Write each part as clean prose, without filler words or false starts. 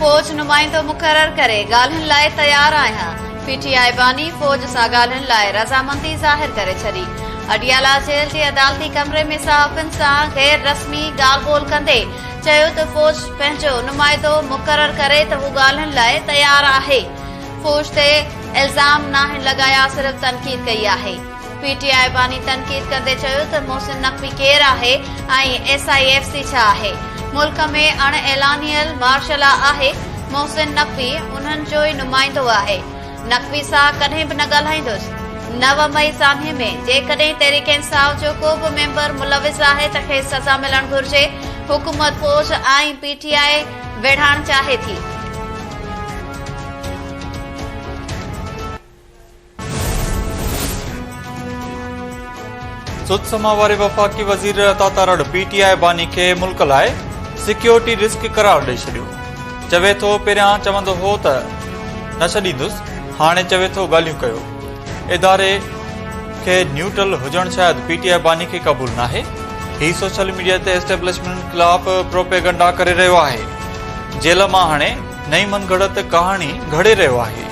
फौज नुमाइंदो मुक़रर करे ॻाल्हियुनि लाइ तयार आहियां। पीटीआई बानी फौज सां ॻाल्हियुनि लाइ रज़ामंदी ज़ाहिर करे छॾी। अडियाला जेल जे अदालती कमरे में सहाफ़ियुनि सां गैर रस्मी ॻाल्हि ॿोल कंदे चयो त फौज पंहिंजो नुमाइंदो मुक़रर करे त हू ॻाल्हियुनि लाइ तयार आहे। फौज ते इल्ज़ाम नाहिन लॻाया, सिर्फ़ तनक़ीद कई आहे। पीटीआई बानी तनक़ीद कंदे चयो त मोहसिन नक़वी केरु आहे ऐं SIFC छा आहे। मुल्क में अण ऐलानियल मार्शल आहे। मोहसिन नक़वी उन्हनि जो ई नुमाइंदो आहे। नक़वी सां कॾहिं बि न ॻाल्हाईंदुसि। 9 मई साम्हूं में जेकॾहिं तहरीक इंसाफ़ जो को बि मेंबर मुलविस आहे त खेसि सज़ा मिलणु घुर्जे। हुकूमत फौज ऐं पीटीआई वेढ़ाइणु चाहे थी। सुदसमा वारे वफ़ाक़ी वज़ीर अता तारड़ पीटीआई बानी खे मुल्क लाइ सिक्योरिटी रिस्क करार ॾेई छॾियो। चवे थो पहिरियां चवंदो हो त न छॾींदुसि, हाणे चवे थो ॻाल्हियूं कयो। इदारे खे न्यूट्रल हुजणु शायदि पीटीआई बानी खे क़बूल नाहे। ही सोशल मीडिया ते एस्टेब्लिशमेंट ख़िलाफ़ प्रोपेगंडा करे रहियो आहे। जेल मां हाणे नई मनगढ़ंत कहाणी घड़े रहियो आहे।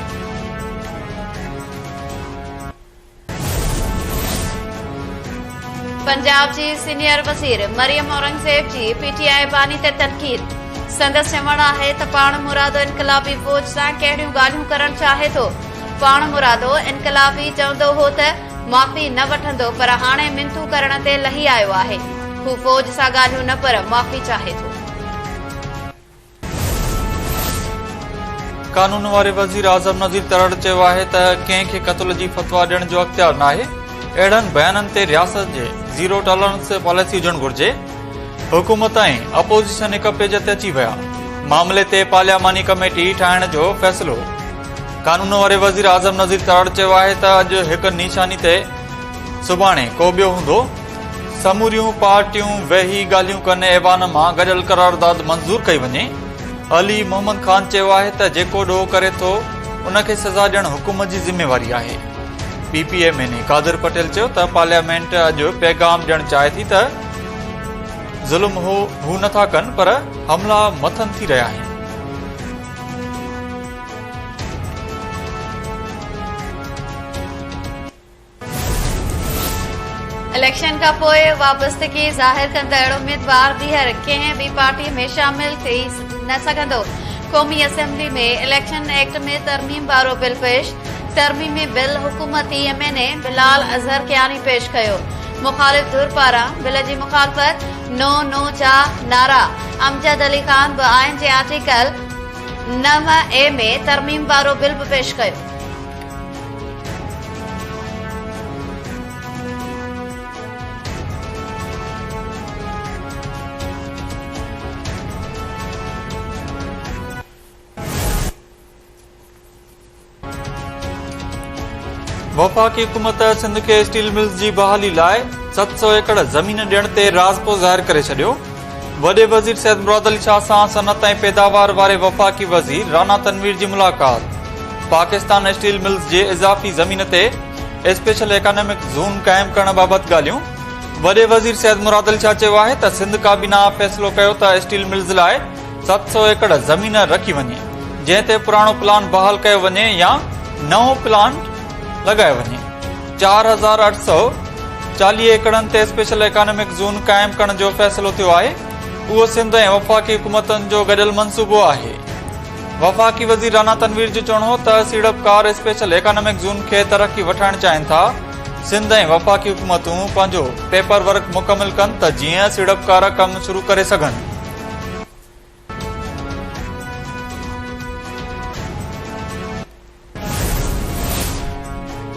पंजाब जी सीनियर वज़ीर मरियम औरंगज़ेब जी पीटीआई बानी ते तनक़ीद। संदसि चवणु आहे त पाण मुरादो इनक़लाबी फौज सां कहिड़ियूं ॻाल्हियूं करणु चाहे थो। पाण मुरादो इनक़लाबी चवंदो हो त माफ़ी न वठंदो, पर हाणे मिनतू करण ते लही आयो आहे। हू फौज सां ॻाल्हियूं न पर माफ़ी चाहे थो। कानून वारे वज़ीर आज़म नज़ीर तरड़ चयो आहे त कंहिंखे क़त्ल जी फतवा ॾियण जो अख़्तियार नाहे। अहिड़नि बयाननि ते रियासत जे ज़ीरो टॉलरेंस पॉलिसी हुजणु घुर्जे। हुकूमत ऐं अपोज़िशन हिक पेज ते अची विया। मामले ते पार्लियामानी कमेटी ठाहिण जो फ़ैसिलो। कानून वारे वज़ीर आज़म नज़ीर तरड़ चयो आहे त अॼु हिक निशानी ते सुभाणे को ॿियो हूंदो। समूरियूं पार्टियूं वेही ॻाल्हियूं कनि, ऐवान मां गॾियल करारदाद मंज़ूर कई वञे। अली मोहम्मद ख़ान चयो आहे त जेको ॾोह करे थो उनखे सज़ा ॾियणु हुकूमत जी ज़िम्मेवारी आहे। PPM ने कादिर पटेल चयो त पार्लियामेंट अॼु पैगाम ॾियणु चाहे थी त ज़ुल्म हू नथा कनि, पर हमला मथनि थी रहिया आहिनि। इलेक्शन खां पोइ वाबस्तगी ज़ाहिर कंदड़ उम्मीदवार ॿीहर कंहिं बि पार्टी में शामिल थी न सघंदो। क़ौमी असेंबली में इलेक्शन एक्ट में तरमीम वारो बिल पेश। तरमीमी बिल हुकूमती MNA बिलाल अज़हर कियानी पेश कयो। मुखालिफ़ धुर पारां बिल जी मुखालफ़त नो नो जा नारा। अमजद अली ख़ान बि आइन जे आर्टिकल 9A में तरमीम वारो बिल बि पेश कयो। वफ़ाक़ी हुकूमत सिंध खे स्टील मिल्स जी बहाली लाइ 700 एकड़ ज़मीन ॾियण ते राज़पो ज़ाहिर करे छॾियो। वॾे वज़ीर सैयद मुराद अली शाह सां सनअत ऐं पैदावार वारे वफ़ाक़ी वज़ीर राना तनवीर जी मुलाक़ात। पाकिस्तान स्टील मिल्स जे इज़ाफ़ी ज़मीन ते स्पेशल इकोनॉमिक ज़ोन क़ाइमु करण बाबति ॻाल्हियूं। वॾे वज़ीर सैयद मुराद अली शाह चयो आहे त सिंध काबीना फ़ैसिलो कयो त स्टील मिल्स लाइ 700 एकड़ ज़मीन रखी वञे, जंहिं ते पुराणो प्लान बहाल कयो वञे या नओं प्लान लॻायो वञे। 4840 एकड़नि ते स्पेशल इकोनॉमिक ज़ोन क़ाइमु करण जो फ़ैसिलो थियो आहे। उहो सिंध ऐं वफ़ाक़ी हुकूमतुनि जो गॾियल मंसूबो आहे। वफ़ाक़ी वज़ीर राना तनवीर जो चवणो हो त सीड़पकार स्पेशल इकोनॉमिक ज़ोन खे तरक़ी वठाइणु चाहिनि था। सिंध ऐं वफ़ाक़ी हुकूमतूं पंहिंजो पेपर वर्क मुकमिल कनि त जीअं सीड़पकार कमु शुरू करे सघनि।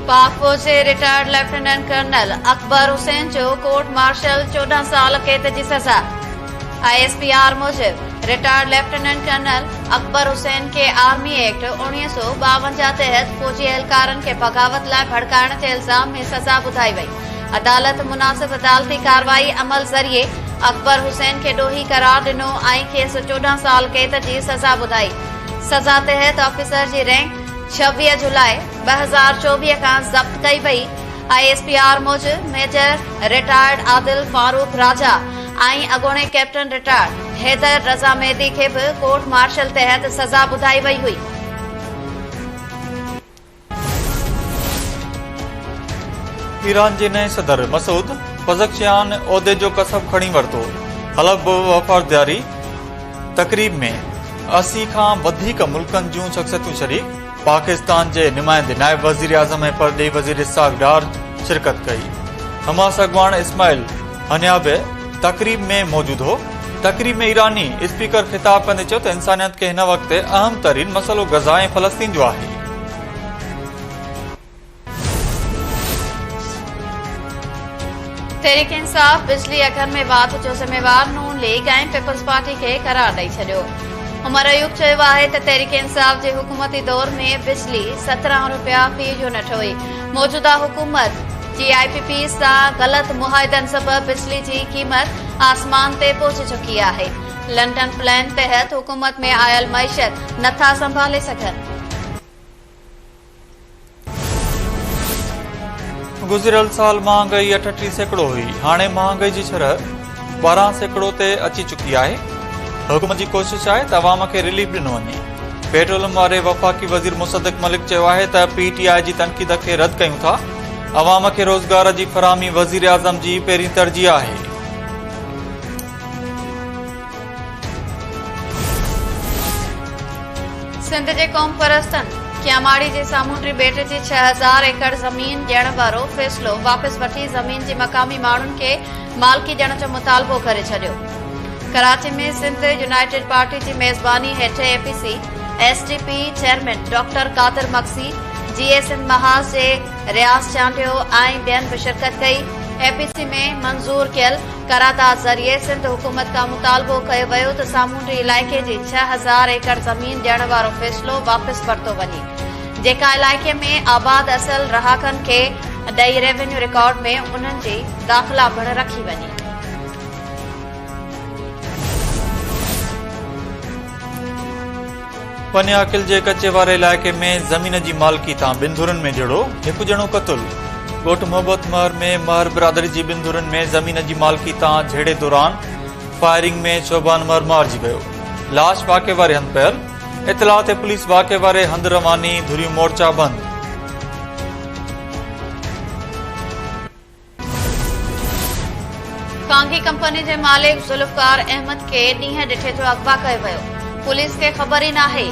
पाक फौज जे retired lieutenant colonel Akbar Hussain जो कोर्ट मार्शल 14 साल कैद जी सज़ा। ISPR मूजिब retired lieutenant colonel Akbar Hussain खे आर्मी एक्ट 1952 तहत फौजी एहलकारनि खे बग़ावत लाइ भड़काइण जे इल्ज़ाम में सज़ा ॿुधाई वई। अदालत मुनासिब अदालती कार्रवाई अमल ज़रिए अकबर हुसैन खे ॾोही करार ॾिनो ऐं खेसि 14 साल कैद जी सज़ा ॿुधाई। सज़ा तहत ऑफिसर जी रैंक 26 जुलाई 2024 खां ज़ब्त कई वई। ISPR मूजिब मेजर रिटायर्ड आदिल फारूक राजा ऐं अॻोणे कैप्टन रिटायर्ड हैदर रज़ा मेहदी खे भी कोर्ट मार्शल तहत सज़ा ॿुधाई वई हुई। ईरान जे नए सदर मसूद पज़क्शियान उहिदे जो कसब खणी वरितो। हलफ़ वफ़ादारी तक़रीब में 80 खां वधीक मुल्कनि जूं शख़्सियतूं शरीक। पाकिस्तान जे नुमाइंदे नायब वज़ीर आज़म ऐं परॾेही वज़ीर इसाक़ डार शिरकत कई। हमास अॻवान इस्माइल हनिया बि तक़रीब में मौजूद हो। तक़रीब में ईरानी स्पीकर ख़िताब कंदे चयो त इंसानियत खे हिन वक़्त अहम तरीन मसइलो गज़ा ऐं फ़लस्तीन जो आहे। तहरीक इंसाफ़ बिजली अघनि में वाध जो ज़िम्मेवार नून लीग ऐं पीपल्स पार्टी खे करार ॾेई छॾियो। उमर अयूब चयो आहे त तहरीक इंसाफ़ जे हुकूमती दौर में बिजली 17 रुपया फी यूनिट हुई। मौजूदा हुकूमत जी IPP सां ग़लत मुआहिदनि सबबि बिजली जी क़ीमत आसमान ते पहुची चुकी आहे। लंडन प्लान तहत हुकूमत में आयल मईशत नथा संभाले सघनि। गुज़िरियल साल महांगाई 38% हुई। हाणे महांगाई जी शरह 12% ते अची चुकी आहे। हुकूमत जी कोशिश आहे त अवाम खे रिलीफ ॾिनो वञे। पेट्रोलियम वारे वफ़ाक़ी वज़ीर मुसद्दिक़ मलिक चयो आहे त PTI जी तनक़ीद खे रद्द कयूं था। अवाम खे रोज़गार जी फराहमी वज़ीर आज़म जी पहिरीं तरजीह आहे। सिंध जे क़ौम परस्तनि क्यामाड़ी जे सामूंडी बेट जी 6000 एकड़ ज़मीन ॾियण वारो फ़ैसिलो वापसि वठी ज़मीन जे मक़ामी माण्हुनि खे मालिकी ॾियण जो मुतालबो करे छॾियो। कराची में सिंध यूनाइटेड पार्टी जी मेज़बानी हेठ APC SDP चेयरमैन डॉक्टर कादिर मक्सी GSN महाज़ जे रियाज़ चांडियो ऐं ॿियनि बि शिरकत कई। APC में मंज़ूर कयल करारदाद ज़रिए सिंध हुकूमत खां मुतालबो कयो वियो त सामूंडी इलाइक़े जी 6000 एकड़ ज़मीन ॾियण वारो फ़ैसिलो वापसि वरितो वञे, जेका इलाइक़े में आबाद असल रहाकनि खे ॾेई रेवेन्यू रिकॉर्ड में उन्हनि जी दाख़िला पिण रखी वञे। पनियाकिल जे कचे वारे इलाइक़े में ज़मीन जी मालिकी तां ॿिनि धुरनि में जहिड़ो हिकु ॼणो क़तल। ॻोठ मोहब्बत महर में महर बिरादरी जी ॿिनि धुरनि में ज़मीन जी मालिकी तां झेड़े दौरान फायरिंग में शोभान महर मारिजी वियो। लाश वाक़े वारे हंधि पियल। इतलाह ते पुलिस वाक़े वारे हंधि रवानी, धुरियूं मोर्चा बंदि। कांगी कंपनी जे मालिक ज़ुल्फ़कार अहमद खे ॾींहं ॾिठे जो अगवा कयो वियो। पुलिस खे ख़बर ई नाहे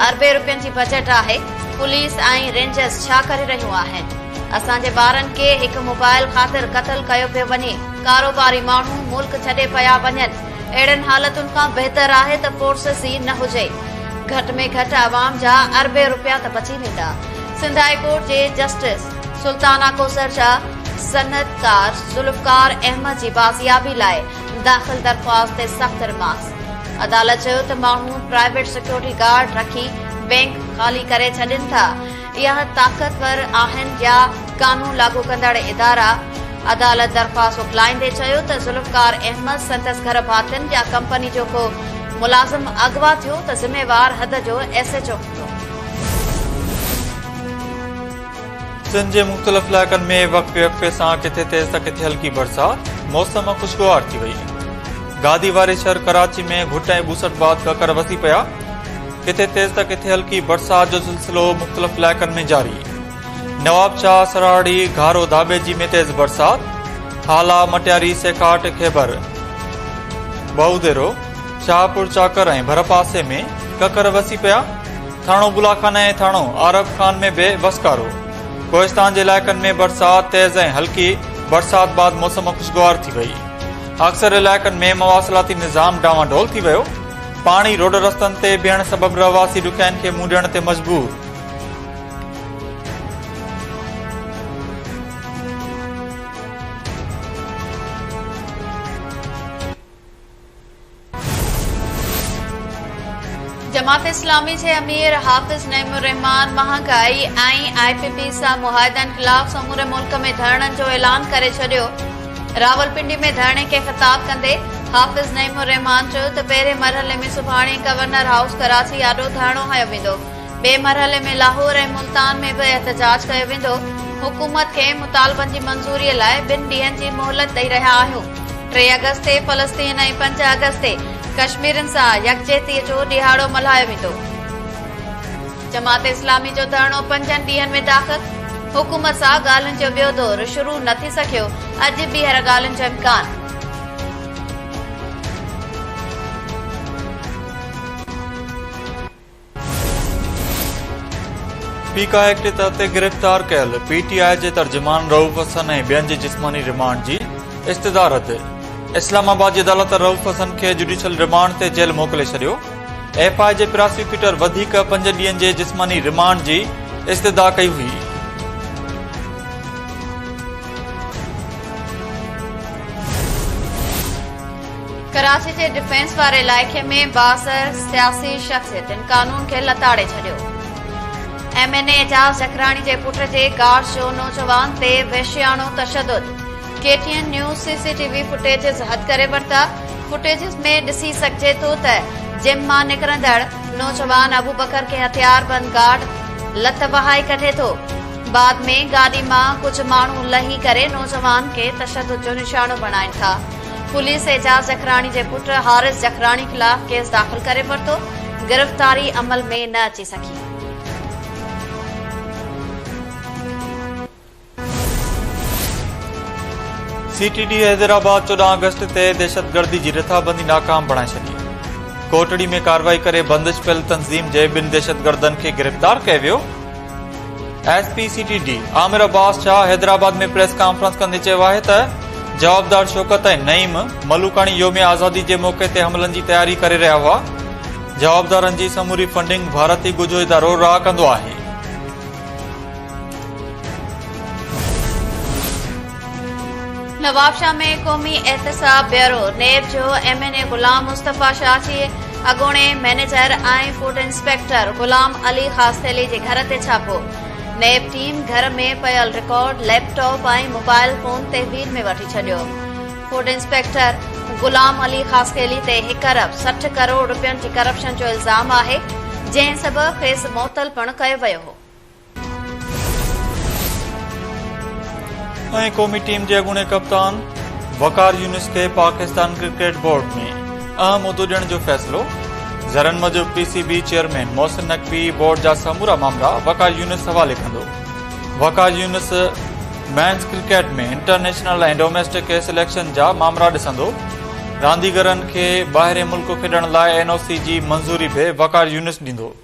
अरबे रुपयनि जी बजट आहे। पुलिस ऐं रेंजर्स छा करे रहियूं आहिनि? असांजे ॿारनि खे हिकु मोबाइल ख़ातिर क़तल कयो पियो वञे। कारोबारी माण्हू मुल्क छॾे पिया वञनि। अहिड़नि हालतुनि खां बहितर आहे त फोर्सिस ई न हुजे। घटि में घटि अवाम जा अरबे रुपया त बची वेंदा। सिंध हाई कोर्ट जे जस्टिस सुल्ताना कोसर जा सनदकार ज़ुल्फ़कार अहमद जी बाज़ियाबी लाइ दाख़िल दरख़्वास्त ते सख़्त रिमार्क्स। अदालत चयो त माण्हू प्राइवेट सिक्योरिटी गार्ड रखी बैंक ख़ाली करे छॾनि था। इहा ताक़तवर आहिनि या कानून लागू कंदड़ इदारा। अदालत दरख़्वास्त मोकिलाईंदे चयो त ज़ुल्फ़कार अहमद संदसि घर भातियुनि या कंपनी जो को मुलाज़िम अगवा थियो त ज़िम्मेवार हद जो SHO हूंदो। सिंध जे मुख़्तलिफ़ इलाइक़नि में वक़्फ़े वक़्फ़े सां किथे तेज़ त किथे हल्की बरसात। मौसम ख़ुशगवार थी वई। गादी वारे शहर कराची में घुट ऐं ॿूसट बाद ककर वसी पिया। किथे तेज़ त किथे हल्की बरसात जो सिलसिलो मुख़्तलिफ़ इलाइक़नि में जारी। नवाबशाह, सराड़ी, घारो दाबेजी में तेज़ बरसात। हाला, मटियारी, सेखाट, खैबर, बहुदेरो, शाहपुर, चाकर ऐं भरपासे में ककर वसी पिया। थाणो बुलाखाना ऐं थाणो आरब खान में बि वसकारो। कोहिस्तान जे इलाइक़नि में बरसात तेज़ ऐं हल्की बरसात बाद मौसम ख़ुशगवार थी वई। अक्सर इलाइक़नि में मवासिलाती निज़ाम डावाडोल थी वियो। पाणी रोड रस्तनि ते बीहण सबबि रहवासी ॾुखियाईनि खे मुंहुं ॾियण ते मजबूर। जमात इस्लामी जे अमीर हाफ़िज़ नईमुर रहमान महांगाई ऐं IPP सां मुआहिदनि ख़िलाफ़ समूरे मुल्क में धरणनि जो ऐलान करे छॾियो। रावलपिंडी में धरणे खे ख़िताब कंदे हाफ़िज़ नईमुर रहमान चयो त पहिरें मरहले में सुभाणे गवर्नर हाउस कराची आॾो धरणो हयो वेंदो। ॿिए मरहले में लाहौर ऐं मुल्तान में बि एहतजाज कयो वेंदो। हुकूमत खे मुतालबनि जी मंज़ूरीअ लाइ 2 ॾींहनि जी मोहलत ॾेई रहिया आहियूं। 3 अगस्त ते फ़लस्तीन ऐं 5 अगस्त ते कश्मीरनि सां यकजहतीअ जो ॾिहाड़ो मल्हायो वेंदो। जमात इस्लामी जो धरणो 5 ॾींहनि में दाख़िल। हुकूमत सां ॻाल्हियुनि जो ॿियो दौर शुरू न थी सघियो, अॼु ॿीहर ॻाल्हियुनि जो इम्कान। पीका एक्ट तहत गिरफ़्तार कयल PTI जे तर्जुमान रऊफ़ हसन ऐं ॿियनि जी जिस्मानी रिमांड जी इस्तदा रद्द। इस्लामाबाद जी अदालत रऊफ़ हसन खे जुडिशियल रिमांड ते जेल मोकिले छॾियो। FI जे प्रोसिक्यूटर वधीक 5 ॾींहनि जे जिस्मानी रिमांड जी इस्तदा कई हुई। कराची जे डिफेंस वारे इलाइक़े में 62 सियासी शख़्सियतुनि कानून खे लताड़े छॾियो। MNA एजाज़ जखराणी जे पुट जे गार्ड जो नौजवान ते वहशियाणो तशद्दुद। KTN न्यूज़ CCTV फुटेजिस हद करे वरिता। फुटेजिस में ॾिसी सघिजे थो त जिम मां निकिरंदड़ नौजवान अबू बकर खे हथियारबंद गार्ड लत बहाए कढे थो। बाद में गाॾी मां कुझु माण्हू लही करे नौजवान खे तशद्दुद जो निशानो बणाइनि था। पुलिस एजाज़ जखराणी जे पुट हारिस जखराणी ख़िलाफ़ केस दाख़िल करे वरितो। गिरफ़्तारी अमल में न अची सघी। CTD हैदराबाद 14 अगस्त ते दहशतगर्दी जी रिथाबंदी नाकाम बणाए छॾी। कोटड़ी में कार्रवाई करे बंदिश पियल तंज़ीम जे 2 दहशतगर्दनि खे गिरफ़्तार कयो वियो। SP CTD आमिर अब्बास शाह हैदराबाद में प्रेस कॉन्फ्रेंस कंदे चयो आहे त जवाबदार शौकत ऐं नईम मलूकाणी योम आज़ादी जे मौक़े ते हमलनि जी तयारी करे रहिया हुआ। जवाबदारनि जी समूरी फंडिंग भारती ॻुझो इदारो राह कंदो आहे। नवाबशाह में क़ौमी एहतसाब ब्यूरो नेब जो MNA गुलाम मुस्तफ़ा शाची अॻूणे मैनेजर ऐं फूड इंस्पेक्टर गुलाम अली ख़ासतेली जे घर ते छापो। नेब टीम घर में पयल रिकॉर्ड, लैपटॉप ऐं मोबाइल फोन तहवील में वठी छॾियो। फूड इंस्पेक्टर गुलाम अली ख़ासतेली ते 1 अरब 60 करोड़ रुपयनि जी करप्शन जो इल्ज़ाम आहे, जंहिं सबबि खेसि मुअतल पिणु कयो वियो हो। ऐं क़ौमी टीम जे अॻूणे कप्तान वकार यूनिस खे पाकिस्तान क्रिकेट बोर्ड में अहम उहिदो ॾियण जो फ़ैसिलो। ज़रन मूजिब PCB chairman Mohsin Naqvi board जा समूरा मामला वकार यूनिस हवाले कंदो। वकार यूनिस मेंस क्रिकेट में इंटरनेशनल ऐं डोमेस्टिक सिलेक्शन जा मामला ॾिसंदो। रांदीगरनि खे ॿाहिरि मुल्क खेॾण लाइ NOC जी मंज़ूरी बि वकार यूनिस ॾींदो।